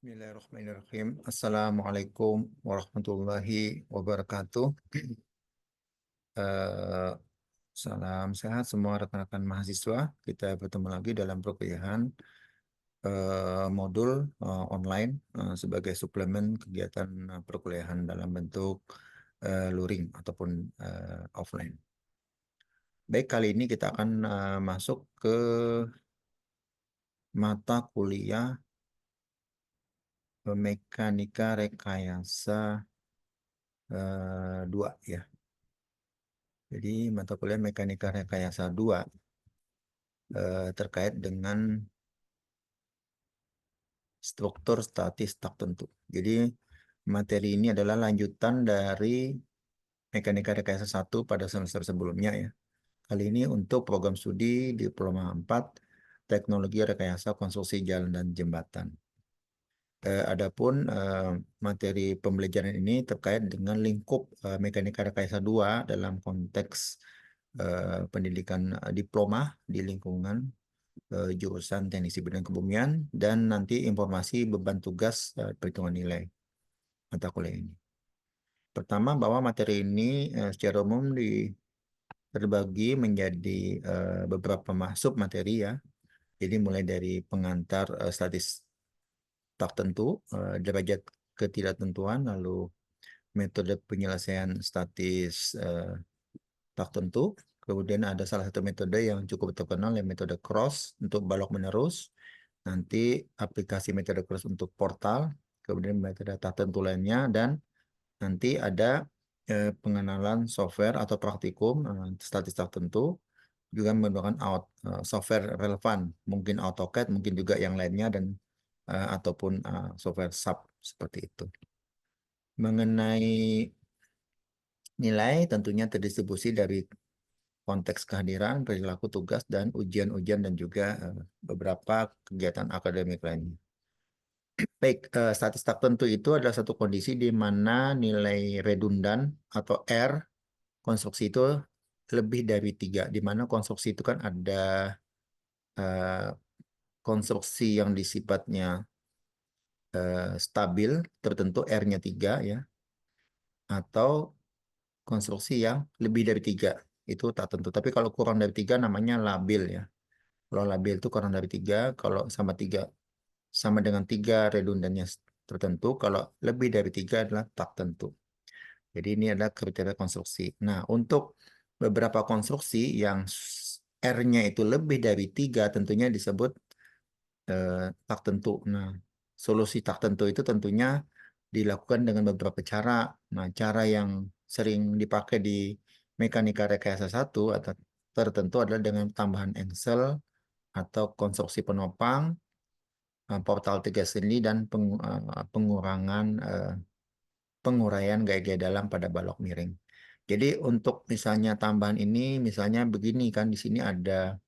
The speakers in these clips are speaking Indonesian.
Bismillahirrahmanirrahim. Assalamualaikum warahmatullahi wabarakatuh. Eh, Salam sehat semua rekan-rekan mahasiswa. Kita bertemu lagi dalam perkuliahan modul online sebagai suplemen kegiatan perkuliahan dalam bentuk luring ataupun offline. Baik, kali ini kita akan masuk ke mata kuliah mekanika rekayasa 2 ya. Jadi mata kuliah mekanika rekayasa 2 terkait dengan struktur statis tak tentu. Jadi materi ini adalah lanjutan dari mekanika rekayasa 1 pada semester sebelumnya ya. Kali ini untuk program studi Diploma 4 Teknologi Rekayasa Konstruksi Jalan dan Jembatan. Adapun materi pembelajaran ini terkait dengan lingkup mekanika rekayasa 2 dalam konteks pendidikan diploma di lingkungan jurusan Teknisi Bidang Kebumian dan nanti informasi beban tugas perhitungan nilai mata kuliah ini. Pertama, bahwa materi ini secara umum terbagi menjadi beberapa sub materi ya. Jadi mulai dari pengantar statis tak tentu, derajat ketidaktentuan, lalu metode penyelesaian statis tak tentu. Kemudian ada salah satu metode yang cukup terkenal, yang metode cross untuk balok menerus. Nanti aplikasi metode cross untuk portal, kemudian metode tak tentu lainnya, dan nanti ada pengenalan software atau praktikum statis tak tentu, juga menggunakan software relevan, mungkin AutoCAD, mungkin juga yang lainnya, dan ataupun software SAP seperti itu. Mengenai nilai tentunya terdistribusi dari konteks kehadiran, perilaku tugas, dan ujian-ujian dan juga beberapa kegiatan akademik lainnya. Baik, statis tak tentu itu adalah satu kondisi di mana nilai redundan atau R konstruksi itu lebih dari 3, di mana konstruksi itu kan ada eh, konstruksi yang sifatnya stabil, tertentu R-nya 3 ya, atau konstruksi yang lebih dari 3, itu tak tentu. Tapi kalau kurang dari 3 namanya labil ya. Kalau labil itu kurang dari 3, kalau sama dengan 3 redundannya tertentu, kalau lebih dari 3 adalah tak tentu. Jadi ini adalah kriteria konstruksi. Nah, untuk beberapa konstruksi yang R-nya itu lebih dari 3 tentunya disebut tak tentu. Nah, solusi tak tentu itu tentunya dilakukan dengan beberapa cara. Nah, cara yang sering dipakai di mekanika rekayasa 1 atau tertentu adalah dengan tambahan engsel atau konstruksi penopang, portal tiga sendi, dan pengurangan penguraian gaya-gaya dalam pada balok miring. Jadi untuk misalnya tambahan ini, misalnya begini kan, di sini ada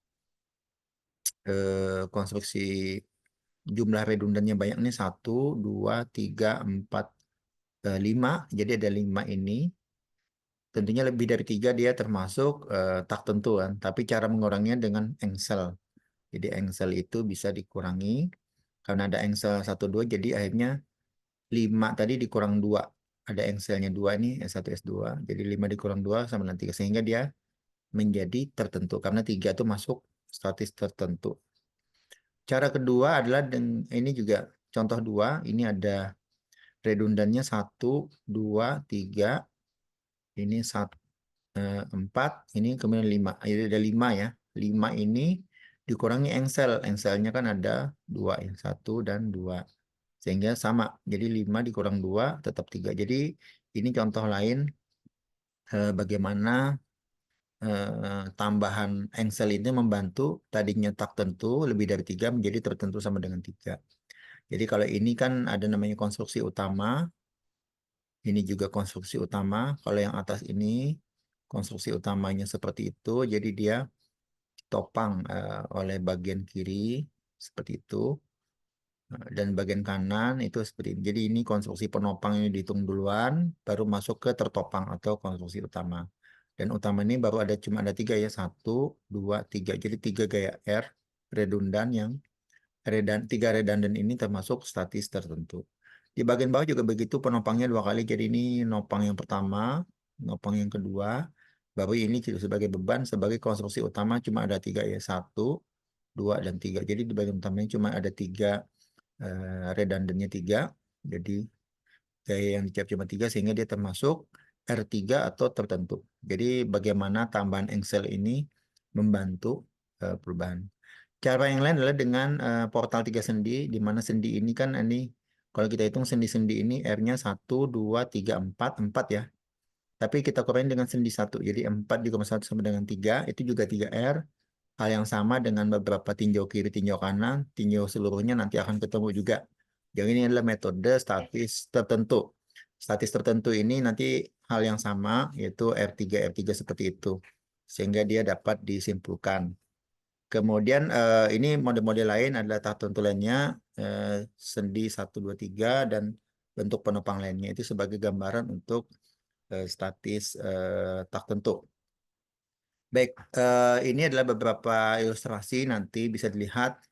konstruksi jumlah redundannya banyak nih, 1, 2, 3, 4, 5. Jadi ada 5 ini. Tentunya lebih dari 3 dia termasuk tak tentu kan. Tapi cara menguranginya dengan engsel. Jadi engsel itu bisa dikurangi. Karena ada engsel 1, 2, jadi akhirnya 5 tadi dikurang 2. Ada engselnya 2 nih, S1, S2. Jadi 5 dikurang 2 sama dengan 3. Sehingga dia menjadi tertentu. Karena 3 itu masuk statis tertentu. Cara kedua adalah ini juga contoh 2. Ini ada redundannya 1, 2, 3. Ini 4. Ini kemudian 5. Jadi ada 5 ya. 5 ini dikurangi engsel. Engselnya kan ada 2 ya. 1 dan 2. Sehingga sama. Jadi 5 dikurang 2 tetap 3. Jadi ini contoh lain bagaimana tambahan engsel ini membantu tadinya tak tentu lebih dari 3 menjadi tertentu sama dengan 3. Jadi kalau ini kan ada namanya konstruksi utama. Ini juga konstruksi utama. Kalau yang atas ini konstruksi utamanya seperti itu. Jadi dia topang oleh bagian kiri seperti itu. Dan bagian kanan itu seperti ini. Jadi ini konstruksi penopang ini dihitung duluan, baru masuk ke tertopang atau konstruksi utama. Dan utama ini baru cuma ada 3 ya, 1, 2, 3. Jadi 3 gaya R redundan yang tiga redundant ini termasuk statis tertentu. Di bagian bawah juga begitu, penopangnya 2 kali. Jadi ini nopang yang pertama, nopang yang kedua, baru ini sebagai beban. Sebagai konstruksi utama cuma ada 3 ya, 1, 2, dan 3. Jadi di bagian utamanya cuma ada 3, redundantnya 3. Jadi gaya yang dicap cuma 3 sehingga dia termasuk R3 atau tertentu. Jadi bagaimana tambahan engsel ini membantu perubahan. Cara yang lain adalah dengan portal 3 sendi, di mana sendi ini kan ini, kalau kita hitung sendi-sendi ini R-nya 1, 2, 3, 4, 4 ya. Tapi kita kurangin dengan sendi 1, jadi 4 dikali 1 sama dengan 3, itu juga 3R. Hal yang sama dengan beberapa tinjau kiri, tinjau kanan, tinjau seluruhnya nanti akan ketemu juga. Yang ini adalah metode statis tertentu. Statis tertentu ini nanti hal yang sama, yaitu R3, R3 seperti itu. Sehingga dia dapat disimpulkan. Kemudian ini model-model lain adalah tak tentu lainnya, sendi 1, 2, 3, dan bentuk penopang lainnya. Itu sebagai gambaran untuk statis tak tentu. Baik, ini adalah beberapa ilustrasi, nanti bisa dilihat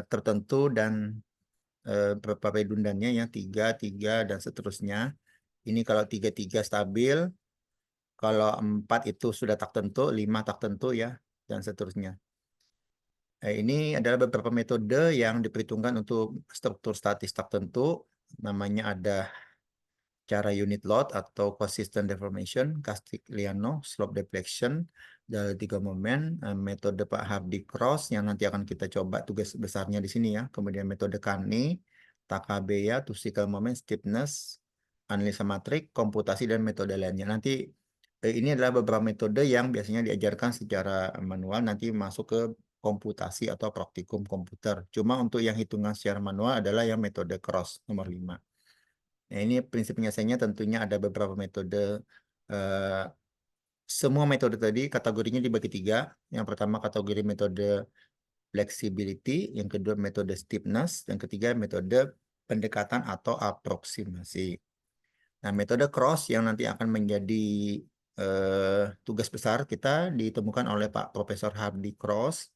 tertentu dan beberapa redundannya ya, 3, 3, dan seterusnya. Ini kalau 3, 3 stabil, kalau 4 itu sudah tak tentu, 5 tak tentu ya, dan seterusnya. Ini adalah beberapa metode yang diperhitungkan untuk struktur statis tak tentu. Namanya ada cara unit load atau consistent deformation, Castigliano, slope deflection, dari 3 momen, metode Pak Hardy Cross yang nanti akan kita coba tugas besarnya di sini ya. Kemudian metode Kani, Takabeya, physical moment, stiffness, analisa matrik, komputasi, dan metode lainnya. Nanti ini adalah beberapa metode yang biasanya diajarkan secara manual, nanti masuk ke komputasi atau praktikum komputer. Cuma untuk yang hitungan secara manual adalah yang metode Cross nomor 5. Nah, ini prinsip penyelesaiannya tentunya ada beberapa metode. eh, Semua metode tadi kategorinya dibagi 3. Yang pertama kategori metode flexibility, yang kedua metode stiffness, yang ketiga metode pendekatan atau aproksimasi. Nah, metode cross yang nanti akan menjadi tugas besar kita ditemukan oleh Pak Profesor Hardy Cross.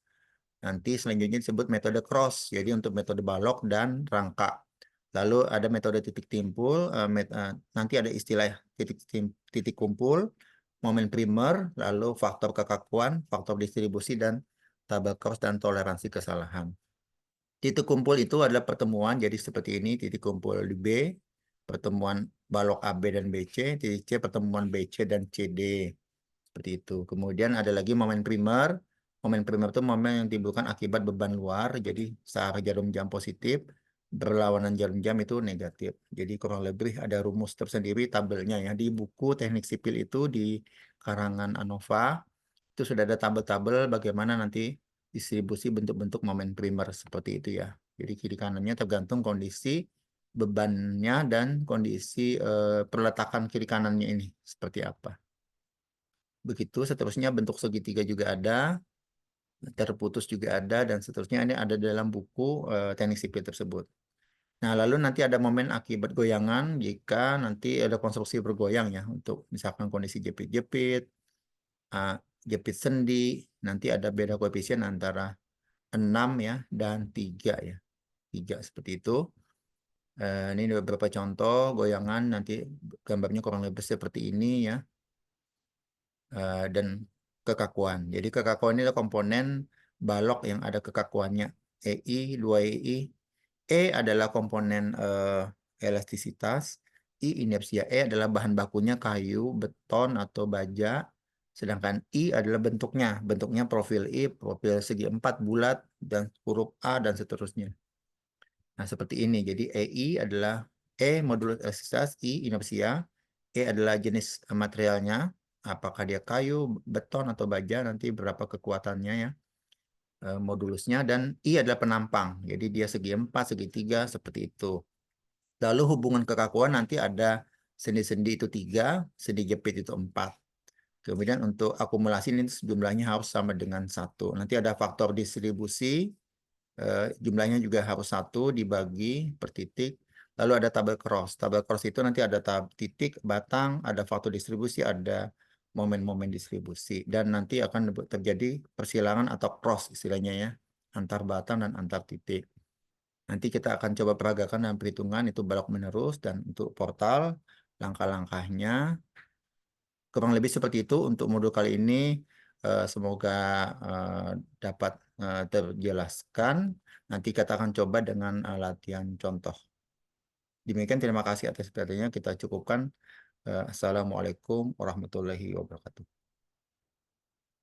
Nanti selanjutnya disebut metode cross, jadi untuk metode balok dan rangka. Lalu ada metode titik timpul, nanti ada istilah titik kumpul, momen primer, lalu faktor kekakuan, faktor distribusi, dan tabel cross dan toleransi kesalahan. Titik kumpul itu adalah pertemuan, jadi seperti ini, titik kumpul di B, pertemuan balok AB dan BC, titik C pertemuan BC dan CD. Seperti itu. Kemudian ada lagi momen primer. Momen primer itu momen yang timbulkan akibat beban luar. Jadi searah jarum jam positif, berlawanan jarum jam itu negatif. Jadi kurang lebih ada rumus tersendiri tabelnya ya. Di buku teknik sipil itu di karangan ANOVA, itu sudah ada tabel-tabel bagaimana nanti distribusi bentuk-bentuk momen primer seperti itu ya. Jadi kiri kanannya tergantung kondisi bebannya dan kondisi perletakan kiri kanannya ini seperti apa. Begitu seterusnya, bentuk segitiga juga ada, terputus juga ada, dan seterusnya ini ada dalam buku teknik sipil tersebut. Nah, lalu nanti ada momen akibat goyangan jika nanti ada konstruksi bergoyang ya, untuk misalkan kondisi jepit-jepit, jepit sendi, nanti ada beda koefisien antara 6 ya dan 3 ya. 3 seperti itu. Ini ada beberapa contoh goyangan, nanti gambarnya kurang lebih seperti ini ya. Dan kekakuan. Jadi kekakuan ini adalah komponen balok yang ada kekakuannya. EI, 2EI. E adalah komponen elastisitas. I inersia. E adalah bahan bakunya kayu, beton, atau baja. Sedangkan I adalah bentuknya. Bentuknya profil I, profil segi 4 bulat, dan huruf A, dan seterusnya. Nah, seperti ini. Jadi EI adalah E modulus elastisitas, I inersia. E adalah jenis materialnya, apakah dia kayu, beton, atau baja, nanti berapa kekuatannya ya, modulusnya, dan I adalah penampang, jadi dia segi 4, segi 3, seperti itu. Lalu hubungan kekakuan nanti ada sendi-sendi itu 3, sendi jepit itu 4. Kemudian untuk akumulasi ini jumlahnya harus sama dengan 1. Nanti ada faktor distribusi, jumlahnya juga harus 1 dibagi per titik. Lalu ada tabel cross. Tabel cross itu nanti ada titik, batang, ada faktor distribusi, ada momen-momen distribusi. Dan nanti akan terjadi persilangan atau cross istilahnya ya, antar batang, dan antar titik. Nanti kita akan coba peragakan dan perhitungan itu balok menerus, dan untuk portal langkah-langkahnya kurang lebih seperti itu untuk modul kali ini. Semoga dapat terjelaskan. Nanti kita akan coba dengan latihan contoh. Demikian, terima kasih atas perhatiannya. Kita cukupkan. Assalamualaikum warahmatullahi wabarakatuh.